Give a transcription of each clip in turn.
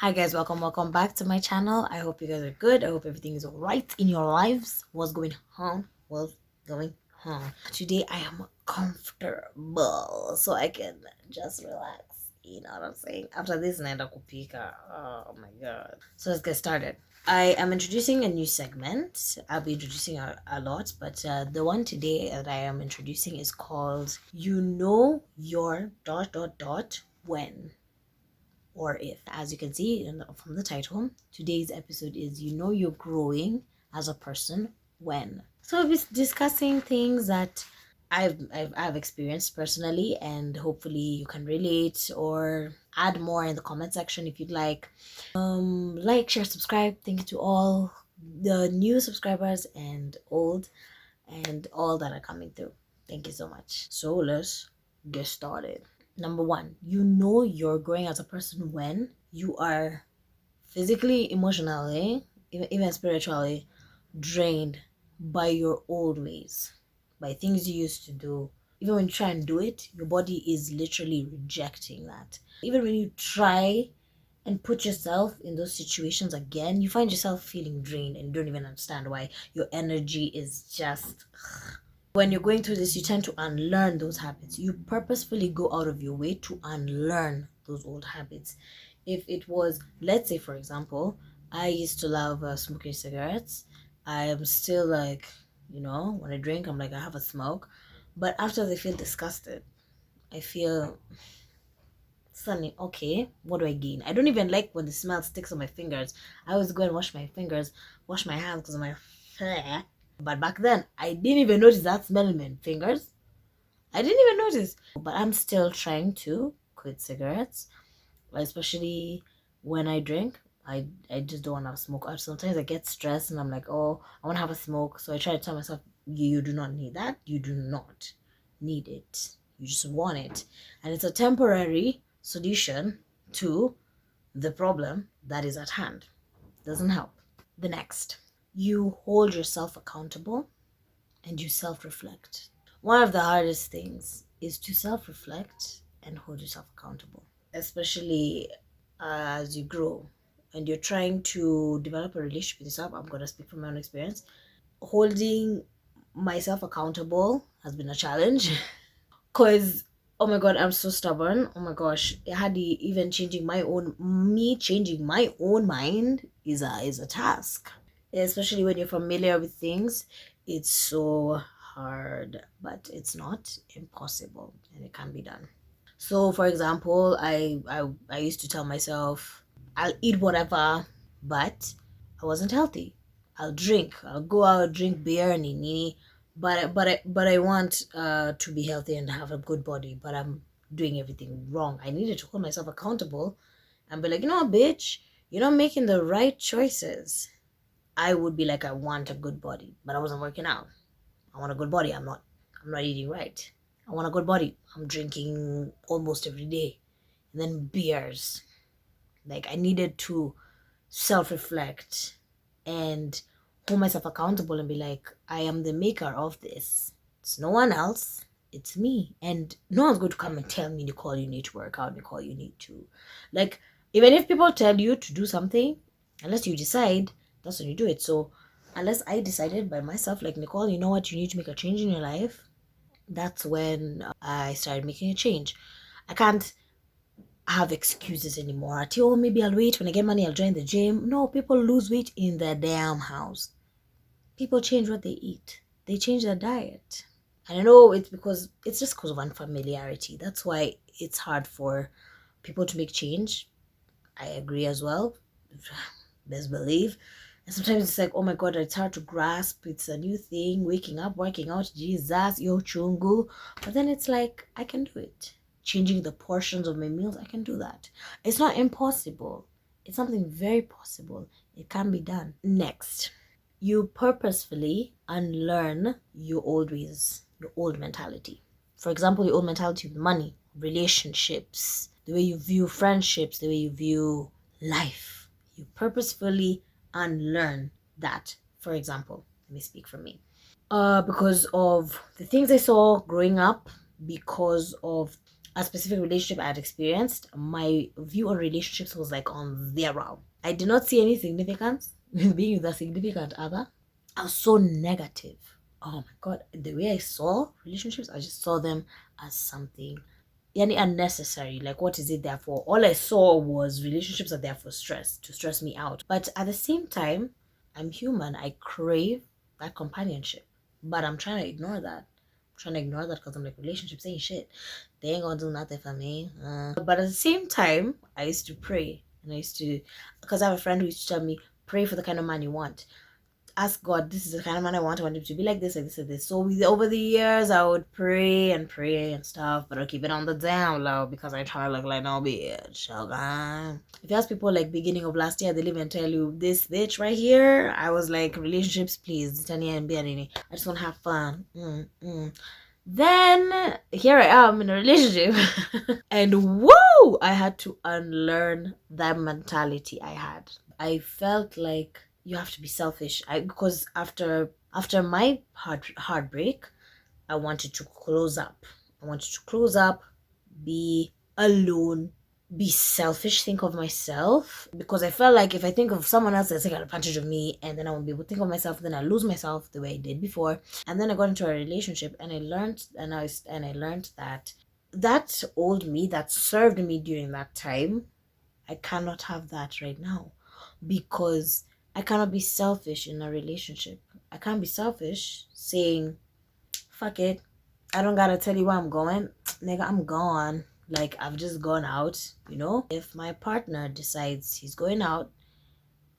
Hi guys, welcome back to my channel. I hope you guys are good. I hope everything is all right in your lives. What's going on? Today I am comfortable so I can just relax. You know what I'm saying? After this naenda kupika. Oh my god. So let's get started. I am introducing a new segment. I'll be introducing a lot, but the one today that I am introducing is called You Know Your When or If. As you can see from the title, today's episode is You Know You're Growing as a Person When. So I'll be discussing things that I've experienced personally, and hopefully you can relate or add more in the comment section if you'd like. Like, share, subscribe. Thank you to all the new subscribers and old and all that are coming through. Thank you so much. So let's get started. Number one, you know you're growing as a person when you are physically, emotionally, even spiritually drained by your old ways, by things you used to do. Even when you try and do it, your body is literally rejecting that. Even when you try and put yourself in those situations again, you find yourself feeling drained and you don't even understand why. Your energy is just... When you're going through this, you tend to unlearn those habits. You purposefully go out of your way to unlearn those old habits. If it was, let's say, for example, I used to love smoking cigarettes. I am still like, when I drink, I'm like, I have a smoke. But after they feel disgusted, I feel suddenly, okay, what do I gain? I don't even like when the smell sticks on my fingers. I always go and wash my fingers, wash my hands because of my hair. But back then, I didn't even notice that smell in my fingers. I didn't even notice. But I'm still trying to quit cigarettes, especially when I drink. I just don't want to smoke. Sometimes I get stressed and I'm like, oh, I want to have a smoke. So I try to tell myself, you do not need that. You do not need it. You just want it. And it's a temporary solution to the problem that is at hand. Doesn't help. The next, you hold yourself accountable and you self-reflect. One of the hardest things is to self-reflect and hold yourself accountable, especially as you grow and you're trying to develop a relationship with yourself. I'm going to speak from my own experience. Holding myself accountable has been a challenge because, oh my god, I'm so stubborn. Oh my gosh, even changing my own mind is a task, especially when you're familiar with things. It's so hard, but it's not impossible and it can be done. So for example, I used to tell myself I'll eat whatever, but I wasn't healthy. I'll go out, drink beer and nini, but I want to be healthy and have a good body, but I'm doing everything wrong. I needed to hold myself accountable and be like, bitch, you're not making the right choices. I would be like, I want a good body, but I wasn't working out. I want a good body. I'm not eating right. I want a good body. I'm drinking almost every day. And then beers. Like, I needed to self-reflect and hold myself accountable and be like, I am the maker of this. It's no one else. It's me. And no one's going to come and tell me, Nicole, you need to work out. Nicole, you need to... Like, even if people tell you to do something, unless you decide, that's when you do it. So unless I decided by myself, like, Nicole, you know what, you need to make a change in your life, that's when I started making a change. I can't have excuses anymore. Oh, maybe I'll wait, when I get money I'll join the gym. No, people lose weight in their damn house. People change what they eat. They change their diet. And I know it's just because of unfamiliarity. That's why it's hard for people to make change. I agree as well. Best believe. And sometimes it's like, oh my god, it's hard to grasp. It's a new thing. Waking up, working out, Jesus, yo chungu. But then it's like, I can do it. Changing the portions of my meals, I can do that. It's not impossible. It's something very possible. It can be done. Next, you purposefully unlearn your old ways, your old mentality. For example, your old mentality with money, relationships, the way you view friendships, the way you view life. You purposefully unlearn that. For example, let me speak for me. Because of the things I saw growing up, because of a specific relationship I had experienced, my view on relationships was like on 0. I did not see any significance with being with a significant other. I was so negative. Oh my god, the way I saw relationships, I just saw them as something unnecessary. Like, what is it there for? All I saw was relationships are there for stress, to stress me out. But at the same time, I'm human. I crave that companionship. But I'm trying to ignore that. I'm trying to ignore that because I'm like, relationships ain't shit. They ain't gonna do nothing for me. But at the same time, I used to pray. And I used to, because I have a friend who used to tell me, pray for the kind of man you want. Ask God, this is the kind of man I want. I want him to be like this, like this, like this. So over the years, I would pray and stuff, but I'll keep it on the down low because I try to look like no bitch. Okay. If you ask people like beginning of last year, they'll even tell you this bitch right here. I was like, relationships, please. I just want to have fun. Then here I am in a relationship, and whoa, I had to unlearn that mentality I had. I felt like you have to be selfish. Because after my heartbreak, I wanted to close up. Be alone, be selfish, think of myself, because I felt like if I think of someone else, they'll take advantage of me, and then I won't be able to think of myself. Then I lose myself the way I did before. And then I got into a relationship, and I learned, that old me that served me during that time, I cannot have that right now, because I cannot be selfish in a relationship. I can't be selfish saying, fuck it, I don't gotta tell you where I'm going. Nigga, I'm gone. Like, I've just gone out, If my partner decides he's going out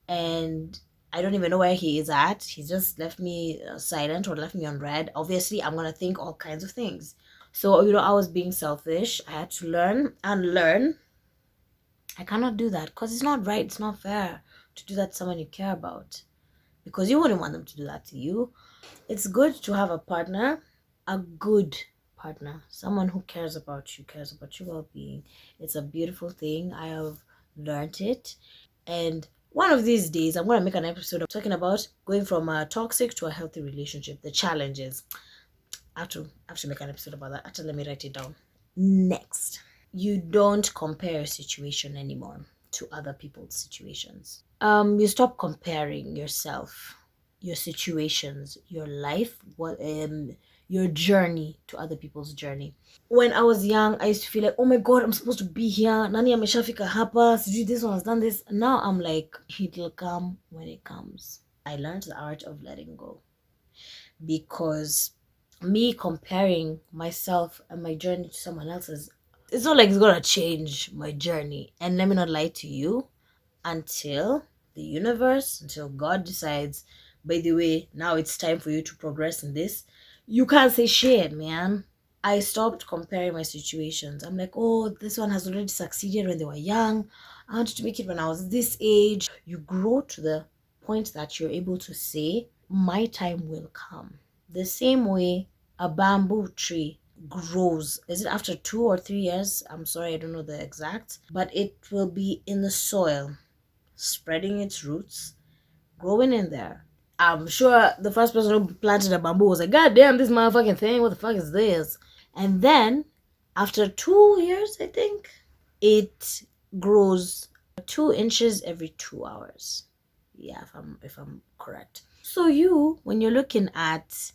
and I don't even know where he is at, he's just left me silent or left me on red, obviously I'm gonna think all kinds of things. So, I was being selfish. I had to unlearn. I cannot do that because it's not right. It's not fair to do that to someone you care about, because you wouldn't want them to do that to you. It's good to have a partner, a good partner, someone who cares about your well-being. It's a beautiful thing. I have learned it, and one of these days I'm going to make an episode of talking about going from a toxic to a healthy relationship, the challenges. I have to make an episode about that. Actually, let me write it down. Next, you don't compare your situation anymore to other people's situations. You stop comparing yourself, your situations, your life, your journey to other people's journey. When I was young, I used to feel like, oh my god, I'm supposed to be here. Nani ameshafika hapa. This one has done this. Now I'm like, it'll come when it comes. I learned the art of letting go, because me comparing myself and my journey to someone else's, it's not like it's gonna change my journey. And let me not lie to you, until God decides, by the way, now it's time for you to progress in this, you can't say shit, man. I stopped comparing my situations. I'm like, oh, this one has already succeeded when they were young. I wanted to make it when I was this age. You grow to the point that you're able to say, my time will come. The same way a bamboo tree grows. Is it after 2 or 3 years? I'm sorry, I don't know the exact. But it will be in the soil, spreading its roots, growing in there. I'm sure the first person who planted a bamboo was like, God damn, this motherfucking thing, what the fuck is this? And then, after 2 years, I think, it grows 2 inches every 2 hours. Yeah, if I'm correct. So when you're looking at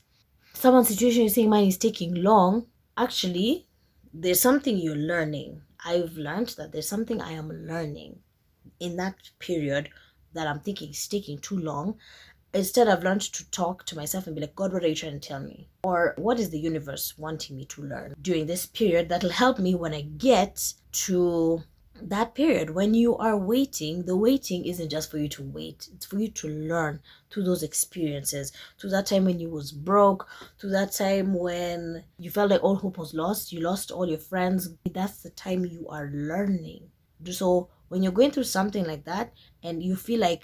someone's situation, you're saying mine is taking long. Actually, there's something you're learning. I've learned that there's something I am learning in that period that I'm thinking is taking too long. Instead, I've learned to talk to myself and be like, God, what are you trying to tell me? Or what is the universe wanting me to learn during this period that'll help me when I get to that period? When you are waiting, the waiting isn't just for you to wait. It's for you to learn through those experiences, to that time when you was broke, to that time when you felt like all hope was lost, you lost all your friends. That's the time you are learning. So when you're going through something like that and you feel like,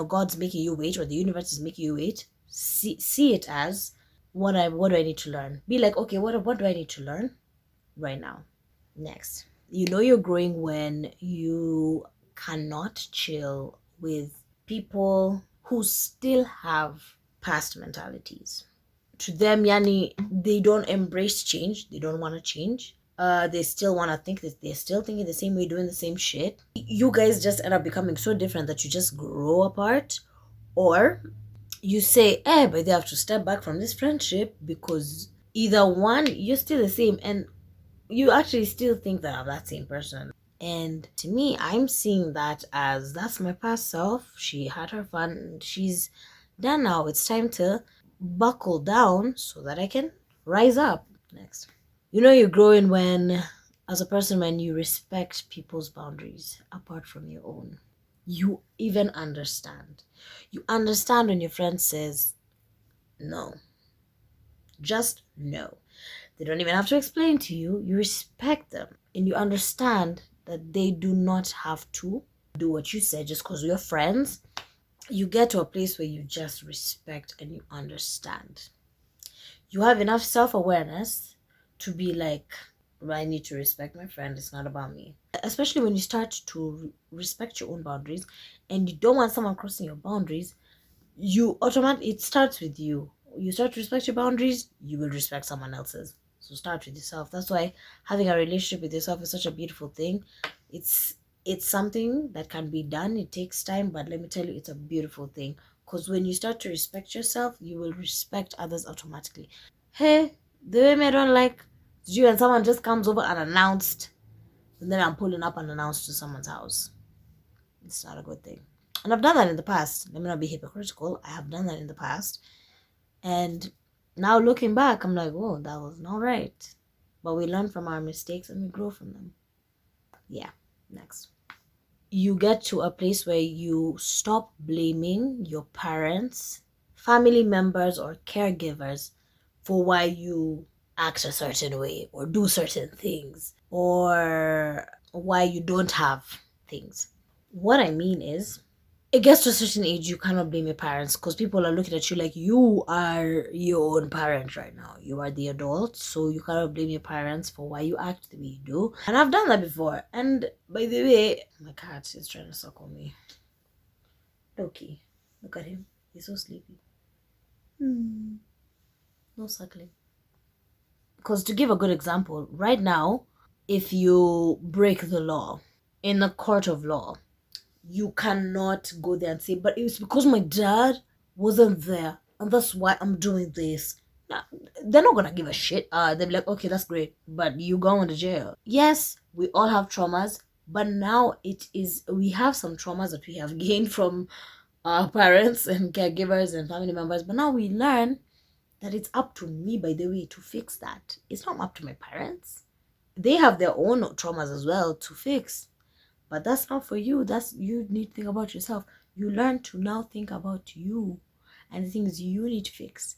God's making you wait, or the universe is making you wait, see it as, what do I need to learn? Be like, okay, what do I need to learn right now? Next, you're growing when you cannot chill with people who still have past mentalities. To them, yani, they don't embrace change. They don't want to change. They still want to think that they're still thinking the same way, doing the same shit. You guys just end up becoming so different that you just grow apart. Or you say, but they have to step back from this friendship because either one, you're still the same and you actually still think that I'm that same person. And to me, I'm seeing that as that's my past self. She had her fun. She's done now. It's time to buckle down so that I can rise up. Next. You're growing when, as a person, when you respect people's boundaries apart from your own. You even understand. You understand when your friend says no. Just no. They don't even have to explain to you. You respect them and you understand that they do not have to do what you said just because we're friends. You get to a place where you just respect and you understand. You have enough self-awareness to be like, I need to respect my friend. It's not about me. Especially when you start to respect your own boundaries and you don't want someone crossing your boundaries, it starts with you. You start to respect your boundaries, you will respect someone else's. So start with yourself. That's why having a relationship with yourself is such a beautiful thing. It's something that can be done. It takes time, but let me tell you, it's a beautiful thing. Because when you start to respect yourself, you will respect others automatically. Hey, the way I don't like you and someone just comes over unannounced, and then I'm pulling up unannounced to someone's house. It's not a good thing. And I've done that in the past. Let me not be hypocritical. I have done that in the past. And now looking back, I'm like, whoa, that was not right. But we learn from our mistakes and we grow from them. Yeah, next. You get to a place where you stop blaming your parents, family members, or caregivers for why you act a certain way or do certain things or why you don't have things. What I mean is, it gets to a certain age, you cannot blame your parents because people are looking at you like you are your own parent right now. You are the adult, so you cannot blame your parents for why you act the way you do. And I've done that before. And by the way, my cat is trying to suck on me. Loki, look at him. He's so sleepy. No suckling. Because to give a good example, right now, if you break the law in a court of law, you cannot go there and say, but it's because my dad wasn't there and that's why I'm doing this. Nah, they're not gonna give a shit. They'll be like, okay, that's great, but you going to jail. Yes, we all have traumas, but now we have some traumas that we have gained from our parents and caregivers and family members, but now we learn that it's up to me, by the way, to fix that. It's not up to my parents. They have their own traumas as well to fix. But that's not for you. You need to think about yourself. You learn to now think about you and the things you need to fix.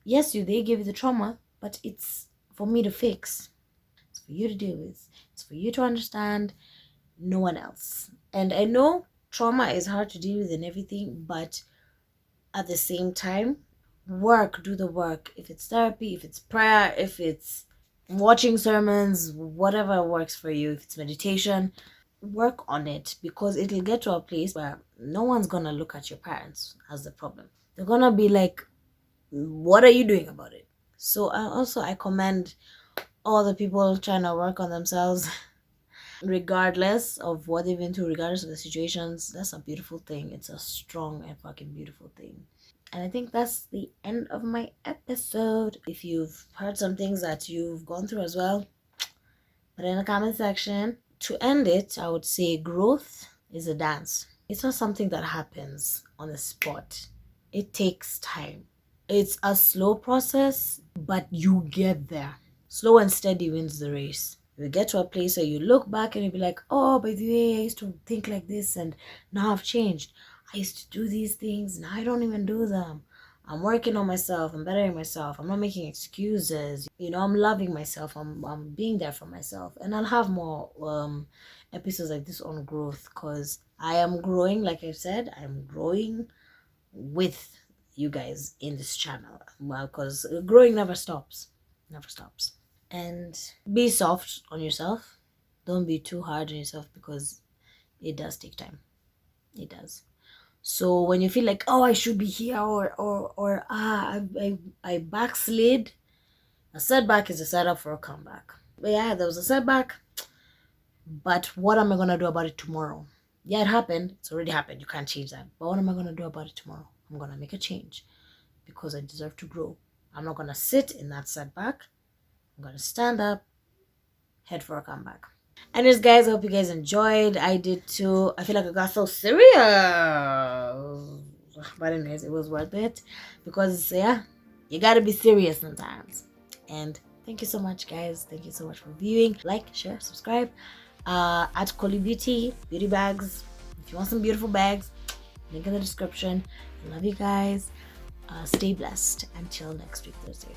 Yes, they gave you the trauma, but it's for me to fix. It's for you to deal with. It's for you to understand. No one else. And I know trauma is hard to deal with and everything, but at the same time, do the work. If it's therapy, if it's prayer, if it's watching sermons, whatever works for you, if it's meditation, work on it, because it'll get to a place where no one's gonna look at your parents as the problem. They're gonna be like, what are you doing about it? So I commend all the people trying to work on themselves regardless of what they've been through, regardless of the situations. That's a beautiful thing. It's a strong and fucking beautiful thing. And I think that's the end of my episode. If you've heard some things that you've gone through as well, put it in the comment section. To end it, I would say growth is a dance. It's not something that happens on the spot. It takes time. It's a slow process, but you get there. Slow and steady wins the race. You get to a place where you look back and you be like, oh, by the way, I used to think like this and now I've changed. I used to do these things, now I don't even do them. I'm working on myself, I'm bettering myself, I'm not making excuses. I'm loving myself, I'm being there for myself. And I'll have more episodes like this on growth, because I am growing. Like I said, I'm growing with you guys in this channel. Well, because growing never stops. Never stops. And be soft on yourself. Don't be too hard on yourself, because it does take time. It does. So when you feel like, oh, I should be here, I backslid, a setback is a setup for a comeback. But yeah, there was a setback. But what am I gonna do about it tomorrow? Yeah, it happened. It's already happened. You can't change that. But what am I gonna do about it tomorrow? I'm gonna make a change because I deserve to grow. I'm not gonna sit in that setback. I'm gonna stand up, head for a comeback. Anyways, guys, I hope you guys enjoyed. I did too. I feel like I got so serious. But anyways, it was worth it because yeah, you gotta be serious sometimes. And thank you so much, guys. Thank you so much for viewing. Like, share, subscribe. At Collie Beauty bags. If you want some beautiful bags, link in the description. I love you guys. Stay blessed until next week, Thursday.